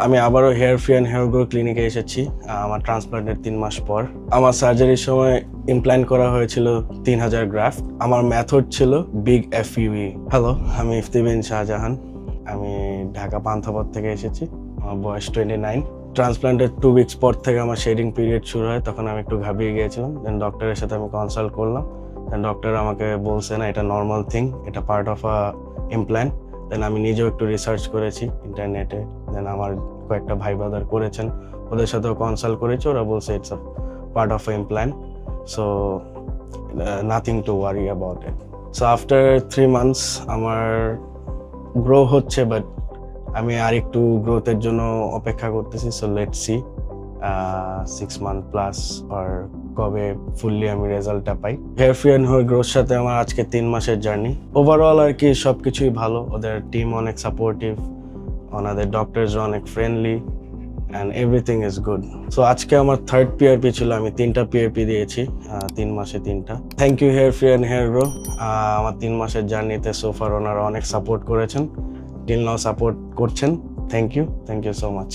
আমি আবারও Hair free and Hair Grow ক্লিনিকে এসেছি আমার ট্রান্সপ্লান্টের 3 মাস পর। আমার সার্জারির সময় ইমপ্ল্যান্ট করা হয়েছিল 3000 গ্রাফট। আমার মেথড ছিল বিগ FUE। হ্যালো, আমি ইফতি বিন শাহজাহান। আমি ঢাকা পান্থপথ থেকে এসেছি। আমার বয়স 29। ট্রান্সপ্লান্টের 2 উইকস পর থেকে আমার শেডিং পিরিয়ড শুরু হয়, তখন আমি একটু ঘাবিয়ে গিয়েছিলাম। দেন ডক্টরের সাথে আমি কনসাল্ট করলাম। দেন ডক্টর আমাকে বলছে না, এটা নর্মাল থিং, এটা পার্ট অফ আ ইমপ্ল্যান্ট। দেন আমি নিজেও একটু রিসার্চ করেছি ইন্টারনেটে। দেন আমার কয়েকটা ভাই ব্রাদার করেছেন, ওদের সাথেও কনসাল্ট করেছি। ওরা বলছে it's a part of implant, so nothing to worry about it. So after 3 months আমার গ্রো হচ্ছে, বাট আমি আর একটু গ্রোথের জন্য অপেক্ষা করতেছি। So let's see 6 month plus আর কবে ফুললি আমি রেজাল্টটা পাই। হেয়ার ফ্রি অ্যান্ড হেয়ার গ্রোথের সাথে আমার আজকে 3 মাসের জার্নি। ওভারঅল আর কি সবকিছুই ভালো। ওদের টিম অনেক সাপোর্টিভ, ওনাদের ডক্টরস অনেক friendly and everything is good. So আজকে আমার 3rd PRP ছিল। আমি 3টা PRP দিয়েছি 3 মাসে 3টা। Thank you Hair free and Hair Grow. আমার 3 মাসের জার্নিতে সোফার ওনারা অনেক সাপোর্ট করেছেন, টিল নাও সাপোর্ট করছেন। Thank you so much.